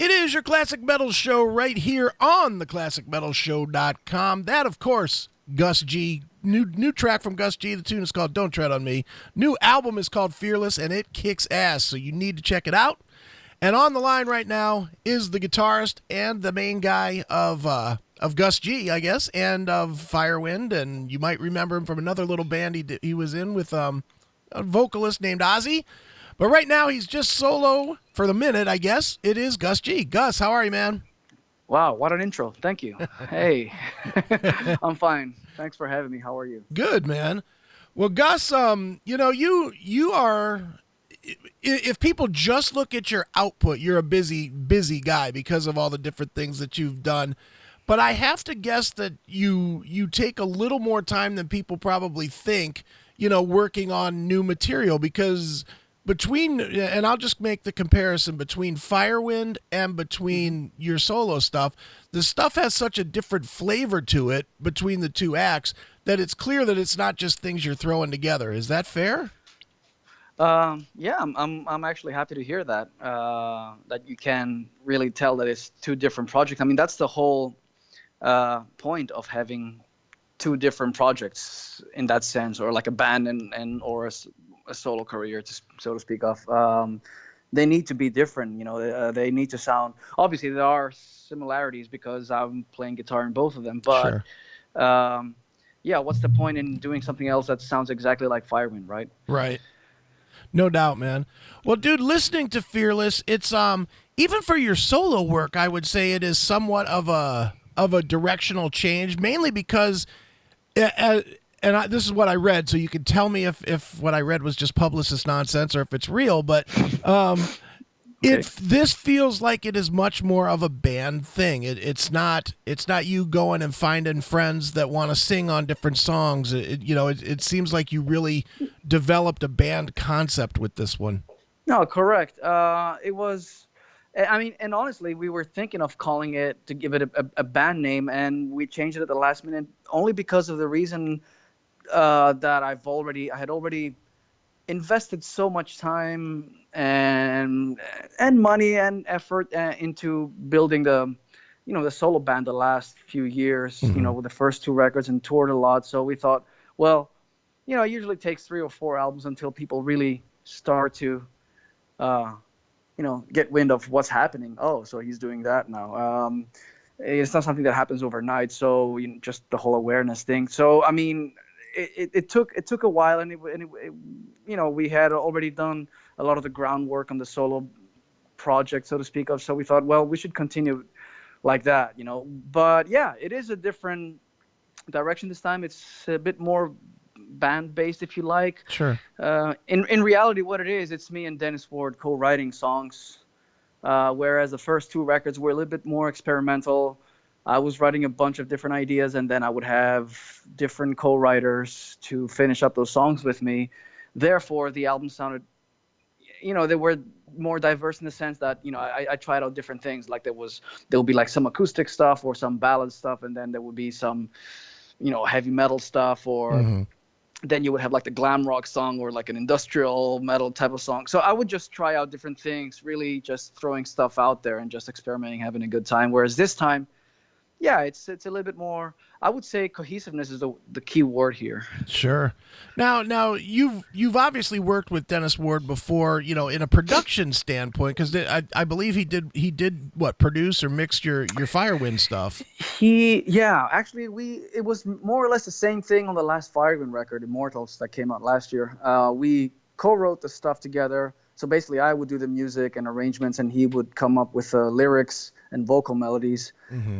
It is your Classic Metal Show right here on theclassicmetalshow.com. That, of course, Gus G. New track from Gus G. The tune is called Don't Tread on Me. New album is called Fearless, and it kicks ass, so you need to check it out. And on the line right now is the guitarist and the main guy of Gus G, I guess, and of Firewind, and you might remember him from another little band he was in with a vocalist named Ozzy. But right now he's just solo for the minute, I guess. It is Gus G. Gus, how are you, man? Wow, what an intro. Thank you. Hey, I'm fine. Thanks for having me. How are you? Good, man. Well, Gus, you are, if people just look at your output, you're a busy guy because of all the different things that you've done. But I have to guess that you take a little more time than people probably think, working on new material, because and I'll just make the comparison between Firewind and between your solo stuff. The stuff has such a different flavor to it between the two acts that it's clear that it's not just things you're throwing together. Is that fair? Yeah, I'm actually happy to hear that. That you can really tell that it's two different projects. I mean, that's the whole point of having two different projects in that sense, or like a band or a solo career, so to speak of. They need to be different, they need to sound, obviously there are similarities because I'm playing guitar in both of them, but sure. Yeah, what's the point in doing something else that sounds exactly like Firewind, right? Right. No doubt, man. Well, dude, listening to Fearless, it's even for your solo work, I would say it is somewhat of a directional change, mainly because this is what I read, so you can tell me if what I read was just publicist nonsense or if it's real, but this feels like it is much more of a band thing. It's not you going and finding friends that want to sing on different songs. It seems like you really developed a band concept with this one. No, correct. It was, I mean, and honestly, we were thinking of calling it, to give it a band name, and we changed it at the last minute only because of the reason that I had already invested so much time and money and effort into building the solo band the last few years, with the first two records, and toured a lot. So we thought, well, it usually takes 3 or 4 albums until people really start to, get wind of what's happening. Oh, so he's doing that now. It's not something that happens overnight. So just the whole awareness thing. So, I mean, it took a while, and we had already done a lot of the groundwork on the solo project, so to speak of. So we thought, well, we should continue like that, But yeah, it is a different direction this time. It's a bit more band based, if you like. Sure. In reality, what it is, it's me and Dennis Ward co-writing songs, whereas the first 2 records were a little bit more experimental. I was writing a bunch of different ideas, and then I would have different co-writers to finish up those songs with me. Therefore, the album sounded, they were more diverse in the sense that, I tried out different things. Like there would be like some acoustic stuff or some ballad stuff, and then there would be some, heavy metal stuff, or then you would have like the glam rock song or like an industrial metal type of song. So I would just try out different things, really just throwing stuff out there and just experimenting, having a good time. Whereas this time, yeah, it's a little bit more, I would say cohesiveness is the key word here. Sure. Now you've obviously worked with Dennis Ward before, in a production standpoint, because I believe he did what, produce or mix your Firewind stuff. Actually it was more or less the same thing on the last Firewind record, Immortals, that came out last year. We co-wrote the stuff together. So basically I would do the music and arrangements, and he would come up with lyrics and vocal melodies,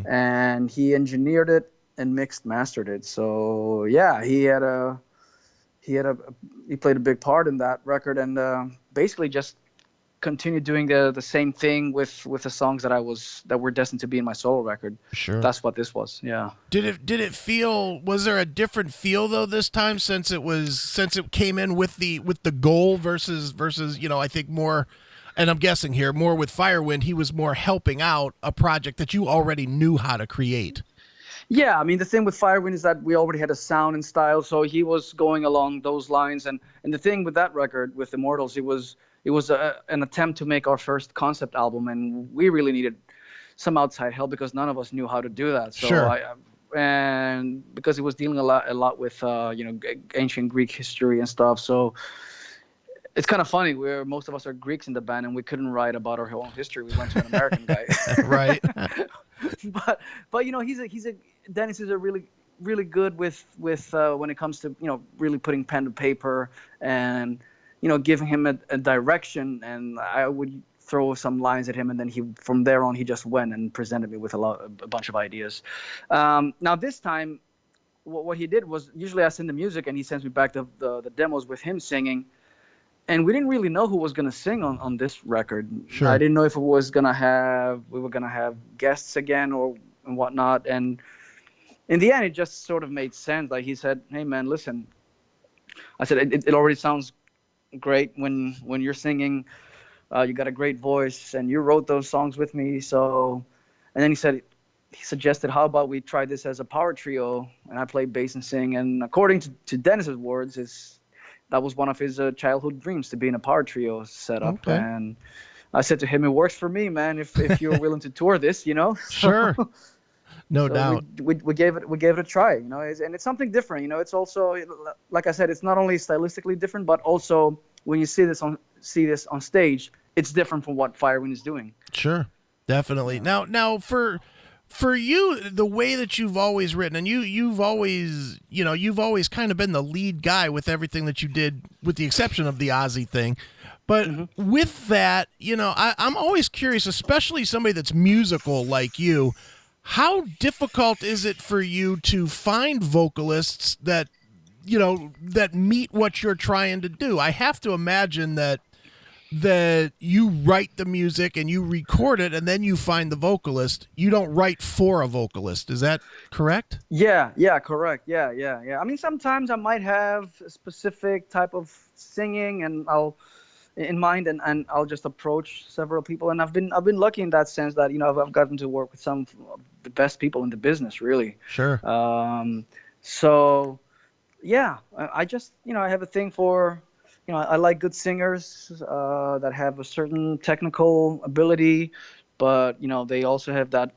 and he engineered it and mastered it. So yeah, he played a big part in that record, and basically just continued doing the same thing with the songs that were destined to be in my solo record. Sure. That's what this was. Yeah. Did it feel, was there a different feel though this time, since it came in with the goal versus I think more, and I'm guessing here more with Firewind, he was more helping out a project that you already knew how to create. Yeah, I mean, the thing with Firewind is that we already had a sound and style, so he was going along those lines. And the thing with that record, with Immortals, it was it was an attempt to make our first concept album, and we really needed some outside help because none of us knew how to do that. So Sure. and because it was dealing a lot with ancient Greek history and stuff. So it's kind of funny. Most of us are Greeks in the band, and we couldn't write about our own history. We went to an American guy. Right. but Dennis is a really good with when it comes to really putting pen to paper and giving him a direction, and I would throw some lines at him, and then from there on he just went and presented me with a bunch of ideas. Now this time, what he did was, usually I send the music and he sends me back the demos with him singing, and we didn't really know who was going to sing on this record. Sure. I didn't know if we were going to have guests again and whatnot, and in the end it just sort of made sense. Like, he said, "Hey man, listen," I said, it already sounds great when you're singing. You got a great voice, and you wrote those songs with me. So, and then he suggested, how about we try this as a power trio, and I play bass and sing. And according to Dennis's words, that was one of his childhood dreams, to be in a power trio setup. Okay. And I said to him, "It works for me, man. If you're willing to tour this, Sure. No doubt. We gave it a try, and it's something different. It's also, like I said, it's not only stylistically different, but also when you see this on stage, it's different from what Firewind is doing. Sure. Definitely. Now for you, the way that you've always written, and you've always kind of been the lead guy with everything that you did, with the exception of the Ozzy thing. But with that, I'm always curious, especially somebody that's musical like you, how difficult is it for you to find vocalists that meet what you're trying to do? I have to imagine that you write the music and you record it, and then you find the vocalist. You don't write for a vocalist. Is that correct? Yeah, correct. Yeah. I mean, sometimes I might have a specific type of singing and in mind, and I'll just approach several people. And I've been lucky in that sense that I've gotten to work with some of the best people in the business, really. Sure. So yeah, I just I have a thing for I like good singers that have a certain technical ability, but they also have that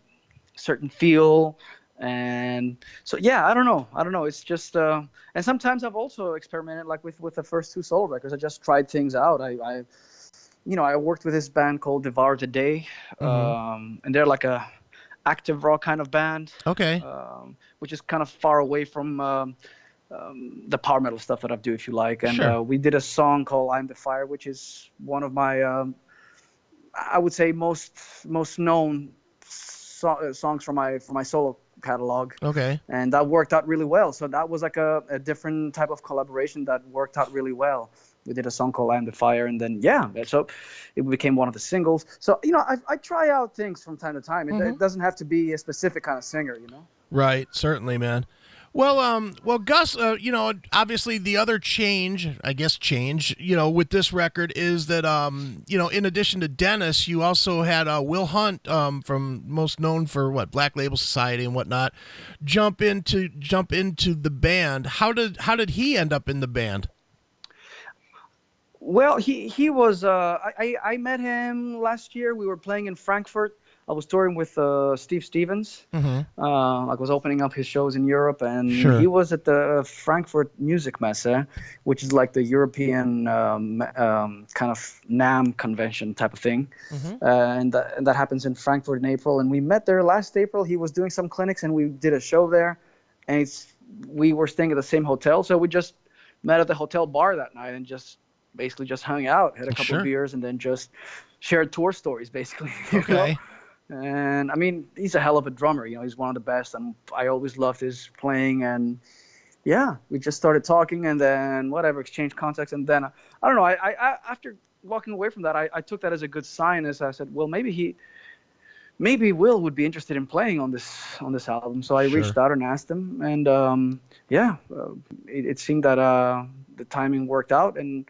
certain feel. And so yeah, I don't know, it's just and sometimes I've also experimented, like with the first two solo records. I just tried things out. I worked with this band called Devour the Day, and they're like a active rock kind of band. Okay. Which is kind of far away from the power metal stuff that I do, if you like. And sure. We did a song called "I'm the Fire," which is one of my I would say most known songs from my solo catalog. Okay. And that worked out really well. So that was like a different type of collaboration that worked out really well. We did a song called "I'm the Fire," and then so it became one of the singles. So I try out things from time to time. It doesn't have to be a specific kind of singer, Right, certainly, man. Well, Gus, obviously the other change, with this record is that, in addition to Dennis, you also had Will Hunt, from most known for Black Label Society and whatnot, jump into the band. How did he end up in the band? Well, he was. I met him last year. We were playing in Frankfurt. I was touring with Steve Stevens. I was opening up his shows in Europe, and Sure. he was at the Frankfurt Music Messe, which is like the European kind of NAMM convention type of thing. And that happens in Frankfurt in April. And we met there last April. He was doing some clinics, and we did a show there. And we were staying at the same hotel, so we just met at the hotel bar that night and just basically just hung out, had a couple of beers, and then just shared tour stories, basically. Okay. And I mean, he's a hell of a drummer. He's one of the best, and I always loved his playing. And yeah, we just started talking, and then exchanged contacts, and then I don't know. I after walking away from that, I took that as a good sign. As I said, well, maybe Will would be interested in playing on this album. So I reached out and asked him, and it seemed that the timing worked out, and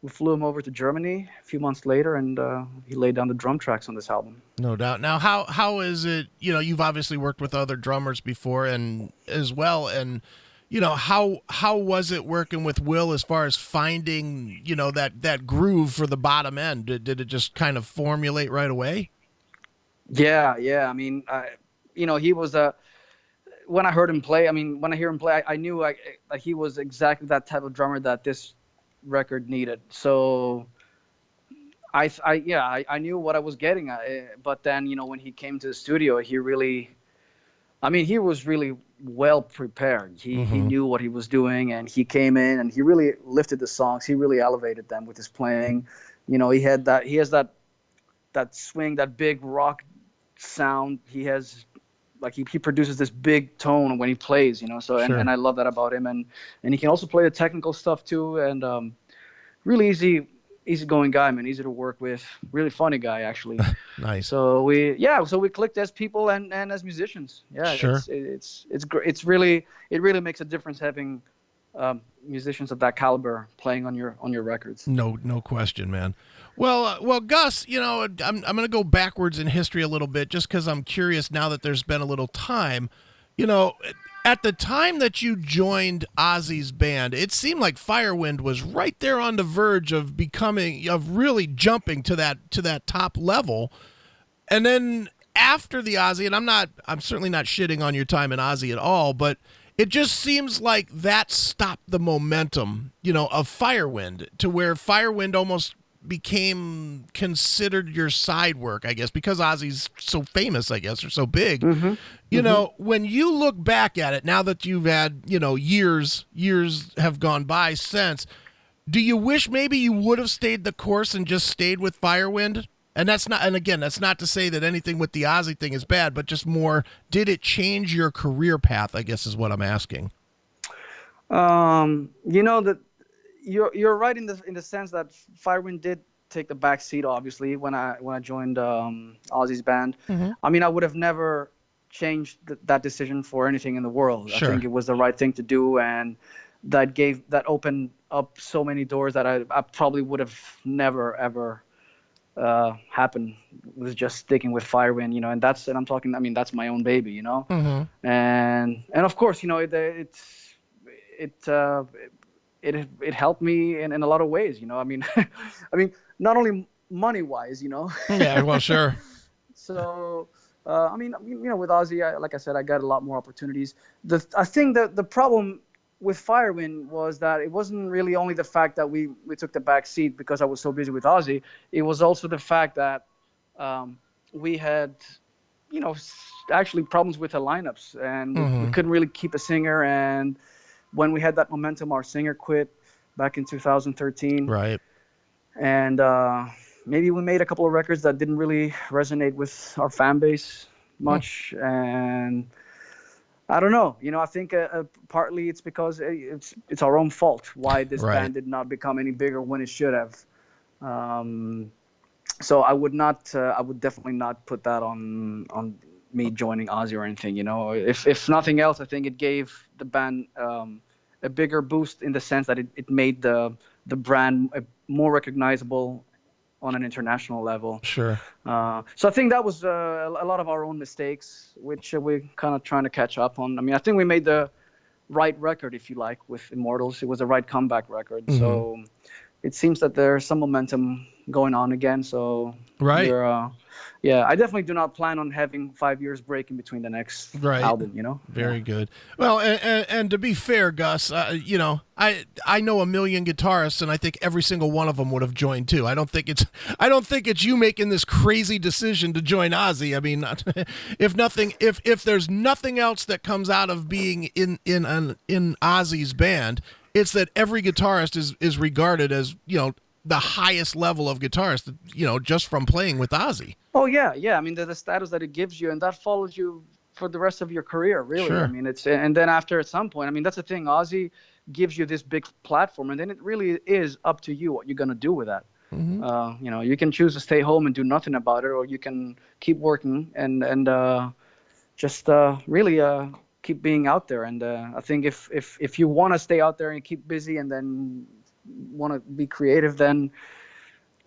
we flew him over to Germany a few months later, and he laid down the drum tracks on this album. No doubt. Now, how is it? You've obviously worked with other drummers before, and as well, and how was it working with Will as far as finding, that groove for the bottom end? Did it just kind of formulate right away? Yeah, yeah. I mean, he was when I heard him play. I mean, when I hear him play, I knew like he was exactly that type of drummer that this record needed. So I knew what I was getting at. But then, when he came to the studio, he was really well prepared. He Hmm. knew what he was doing, and he came in and he really lifted the songs. He really elevated them with his playing. He has that swing, that big rock sound. He has like he produces this big tone when he plays. So and Sure. I love that about him. And he can also play the technical stuff too. And really easygoing guy, man. Easy to work with. Really funny guy, actually. Nice. So we clicked as people and as musicians. Yeah, Sure. it's great. It really makes a difference having musicians of that caliber playing on your records. No question, man. Well, Gus, I'm going to go backwards in history a little bit just because I'm curious now that there's been a little time. You know, at the time that you joined Ozzy's band, it seemed like Firewind was right there on the verge of really jumping to that top level. And then after the Ozzy, and I'm certainly not shitting on your time in Ozzy at all, but it just seems like that stopped the momentum, of Firewind to where Firewind almost became considered your side work, I guess, because Ozzy's so famous, I guess, or so big. Mm-hmm. Mm-hmm. When you look back at it, now that you've had, years have gone by since, do you wish maybe you would have stayed the course and just stayed with Firewind? And again, that's not to say that anything with the Ozzy thing is bad, but just more, did it change your career path? I guess is what I'm asking. That you're right in the sense that Firewind did take the back seat, obviously, when I joined Ozzy's band. Hmm. I mean, I would have never changed that decision for anything in the world. I Sure. think it was the right thing to do, and that opened up so many doors that I probably would have never ever happened with just sticking with Firewind, and I'm talking. I mean, that's my own baby. Hmm. And of course, it uh, it helped me in a lot of ways. I mean, I mean, not only money wise. Yeah. Well, sure. So, with Ozzy, like I said, I got a lot more opportunities. I think that the problem with Firewind was that it wasn't really only the fact that we took the back seat because I was so busy with Ozzy. It was also the fact that we had, actually problems with the lineups, and we Hmm. couldn't really keep a singer. And when we had that momentum, our singer quit back in 2013, Right. and maybe we made a couple of records that didn't really resonate with our fan base Hmm. much. And I don't know. I think partly it's because it's our own fault why this Right. band did not become any bigger when it should have. Um, so I would not. I would definitely not put that on me joining Ozzy or anything. If nothing else, I think it gave the band a bigger boost in the sense that it made the brand more recognizable on an international level. Sure. So I think that was a lot of our own mistakes, which we're kind of trying to catch up on. I mean, I think we made the right record, if you like, with Immortals. It was the right comeback record. Hmm. So it seems that there's some momentum going on again. So Right. yeah, I definitely do not plan on having 5 years break in between the next Right. album. Yeah. Very good. Well, and to be fair, Gus, I know a million guitarists, and I think every single one of them would have joined too. I don't think it's you making this crazy decision to join Ozzy. I mean, if there's nothing else that comes out of being in Ozzy's band, it's that every guitarist is regarded as the highest level of guitarist, just from playing with Ozzy. Oh yeah, yeah. I mean, the status that it gives you, and that follows you for the rest of your career, really. I Sure. mean, and then after at some point, I mean, that's the thing. Ozzy gives you this big platform, and then it really is up to you what you're gonna do with that. Hmm. You can choose to stay home and do nothing about it, or you can keep working and just really keep being out there. And I think if you want to stay out there and keep busy, and then want to be creative, then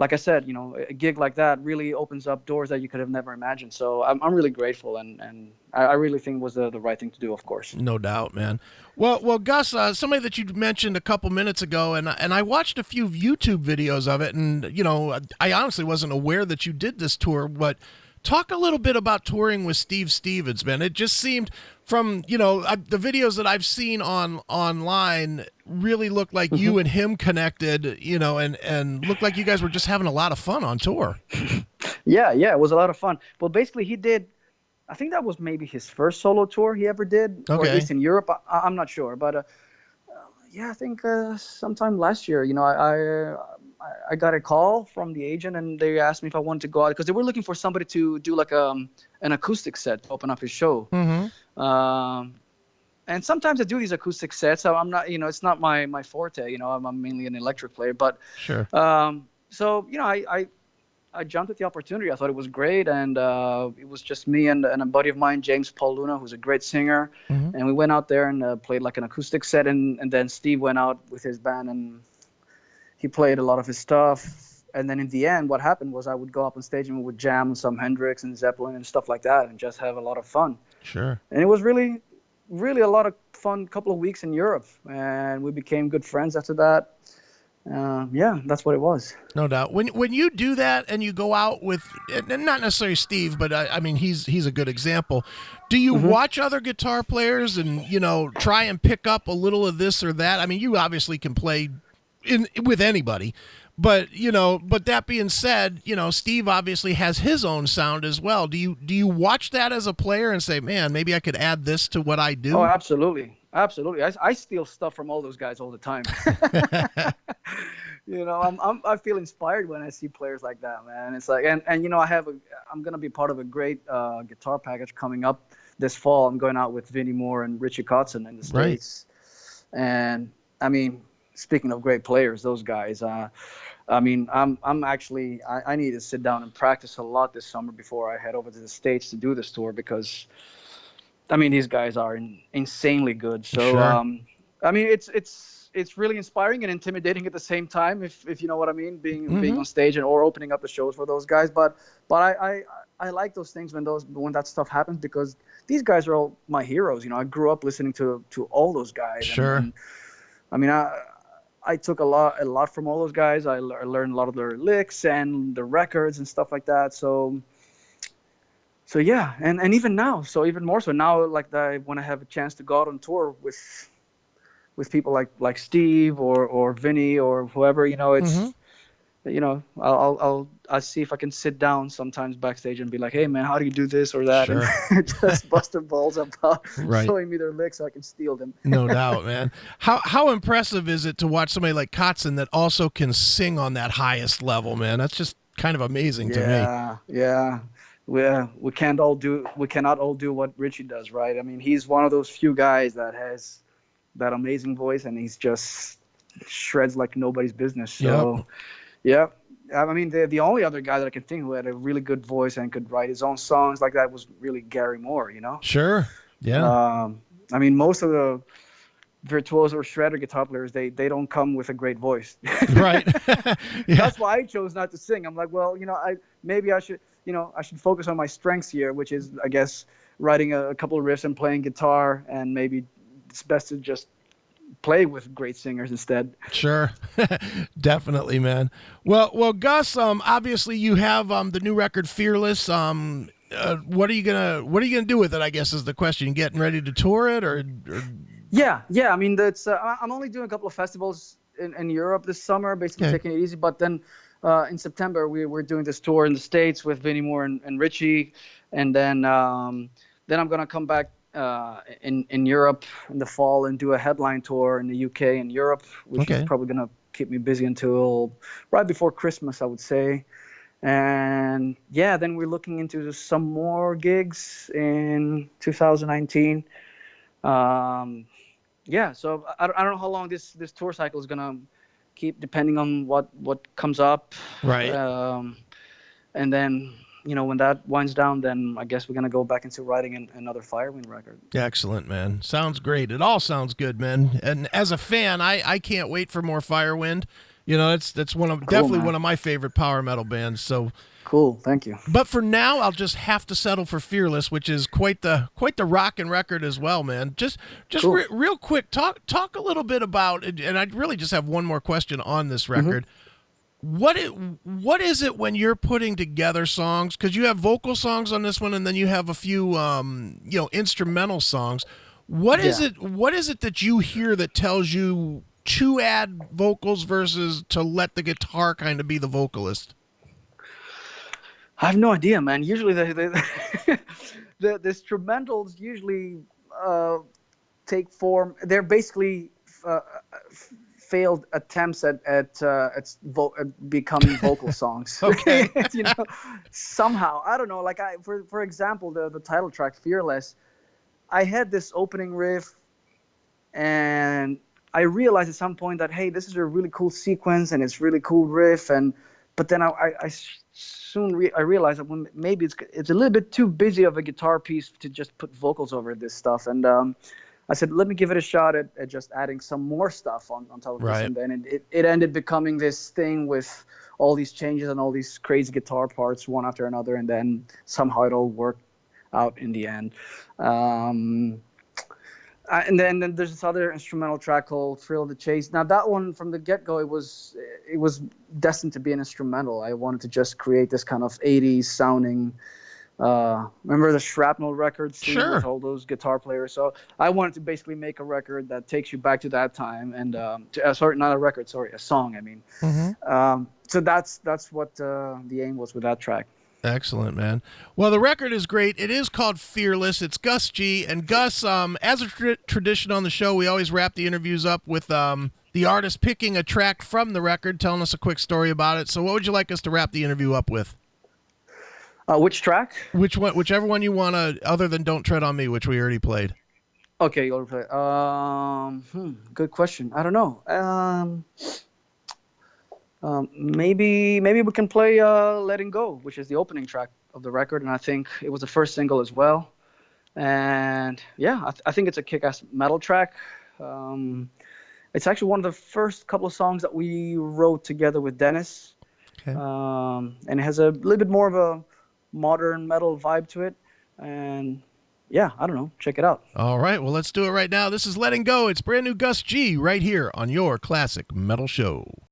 like I said, a gig like that really opens up doors that you could have never imagined. So I'm really grateful, and I really think it was the right thing to do, of course. No doubt, man. Well, Gus, somebody that you mentioned a couple minutes ago, and I watched a few YouTube videos of it, and I honestly wasn't aware that you did this tour. But talk a little bit about touring with Steve Stevens, man. It just seemed from the videos that I've seen online really looked like you and him connected, and looked like you guys were just having a lot of fun on tour. Yeah, it was a lot of fun. Well, basically, he did. I think that was maybe his first solo tour he ever did, or at least in Europe. I'm not sure, but yeah, I think sometime last year, I got a call from the agent, and they asked me if I wanted to go out because they were looking for somebody to do like an acoustic set to open up his show. And sometimes I do these acoustic sets. So I'm not, it's not my forte. I'm mainly an electric player, but sure. So I jumped at the opportunity. I thought it was great, and it was just me and a buddy of mine, James Paul Luna, who's a great singer, and we went out there and played like an acoustic set, and then Steve went out with his band and he played a lot of his stuff. And then in the end, what happened was I would go up on stage and we would jam some Hendrix and Zeppelin and stuff like that and just have a lot of fun. Sure. And it was really, really a lot of fun couple of weeks in Europe, and we became good friends after that. Yeah, that's what it was. No doubt. When you do that and you go out with, and not necessarily Steve, but I mean he's a good example. Do you watch other guitar players and try and pick up a little of this or that? I mean, you obviously can play with anybody, but but that being said, Steve obviously has his own sound as well. Do you watch that as a player and say, man, maybe I could add this to what I do? Oh, absolutely. Absolutely. I steal stuff from all those guys all the time. I feel inspired when I see players like that, man. It's like, and I'm going to be part of a great guitar package coming up this fall. I'm going out with Vinnie Moore and Richie Kotzen in the States. Right. And I mean, speaking of great players, those guys, I mean, I'm actually, I need to sit down and practice a lot this summer before I head over to the States to do this tour, because I mean, these guys are insanely good. So, sure. I mean, it's really inspiring and intimidating at the same time, if you know what I mean, being on stage or opening up the shows for those guys. But I like those things when that stuff happens, because these guys are all my heroes. I grew up listening to all those guys. Sure. And I mean, I took a lot from all those guys. I learned a lot of their licks and the records and stuff like that. So yeah, and even now, so even more so now, like when I have a chance to go out on tour with people like Steve or Vinny or whoever, it's I'll see if I can sit down sometimes backstage and be like, hey man, how do you do this or that? Sure. And just bust their balls about right. showing me their licks so I can steal them. No doubt, man. How impressive is it to watch somebody like Kotzen that also can sing on that highest level, man? That's just kind of amazing to me. Yeah. We cannot all do what Richie does, right? I mean, he's one of those few guys that has that amazing voice, and he's just shreds like nobody's business. So, yeah. I mean, the only other guy that I can think who had a really good voice and could write his own songs like that was really Gary Moore, Sure. Yeah. I mean, most of the virtuoso or shredder guitar players, they don't come with a great voice. Right. Yeah. That's why I chose not to sing. I'm like, well, I should focus on my strengths here, which is, I guess, writing a couple of riffs and playing guitar, and maybe it's best to just play with great singers instead. Sure. Definitely, man. Well, Gus, obviously you have the new record Fearless. What are you gonna do with it, I guess, is the question. You getting ready to tour it or... Yeah. I mean, I'm only doing a couple of festivals in Europe this summer, basically taking it easy. But then in September, we're doing this tour in the States with Vinnie Moore and Richie. And then I'm going to come back in Europe in the fall and do a headline tour in the UK and Europe, which is probably going to keep me busy until right before Christmas, I would say. And yeah, then we're looking into some more gigs in 2019. Yeah, so I don't know how long this tour cycle is gonna keep, depending on what comes up. Right. And then when that winds down, then I guess we're gonna go back into writing another Firewind record. Excellent, man. Sounds great. It all sounds good, man. And as a fan, I can't wait for more Firewind. You know, that's one of Cool, definitely one man. of my favorite power metal bands. So, Cool. Thank you. but for now, I'll just have to settle for Fearless, which is quite the rockin' record as well, man. Cool. Real quick, talk a little bit about, and I really just have one more question on this Hmm. record. What is it when you're putting together songs? Because you have vocal songs on this one, and then you have a few instrumental songs. Yeah. What is it that you hear that tells you to add vocals versus to let the guitar kind of be the vocalist? I have no idea, man. Usually the instrumentals usually uh, take form. They're basically failed attempts at becoming vocal songs. Okay. you know, somehow I don't know. Like for example, the title track "Fearless." I had this opening riff, and I realized at some point that hey, this is a really cool sequence and it's really cool riff, and but then I realized that maybe it's a little bit too busy of a guitar piece to just put vocals over this stuff, and I said let me give it a shot at just adding some more stuff on top of this, Right. and then it ended becoming this thing with all these changes and all these crazy guitar parts one after another, and then somehow it all worked out in the end. Um, and then there's this other instrumental track called "Thrill of the Chase." Now that one, from the get-go, it was destined to be an instrumental. I wanted to just create this kind of '80s sounding. Remember the Shrapnel record scene with Sure. all those guitar players? So I wanted to basically make a record that takes you back to that time, and sorry, not a record, sorry, a song. I mean, Mm-hmm. so that's what the aim was with that track. Excellent, man. Well, the record is great. It is called Fearless. It's Gus G. And Gus, as a tradition on the show, we always wrap the interviews up with the artist picking a track from the record, telling us a quick story about it. So, what would you like us to wrap the interview up with? Which track? Whichever one you want to, other than "Don't Tread on Me," which we already played. Okay, you'll play. Good question. I don't know. Maybe we can play "Letting Go," which is the opening track of the record, and I think it was the first single as well. And yeah, I think it's a kick-ass metal track. Um, it's actually one of the first couple of songs that we wrote together with Dennis, Okay. and it has a little bit more of a modern metal vibe to it. And yeah, I don't know. Check it out. All right. Well, let's do it right now. This is "Letting Go." It's brand new Gus G right here on your classic metal show.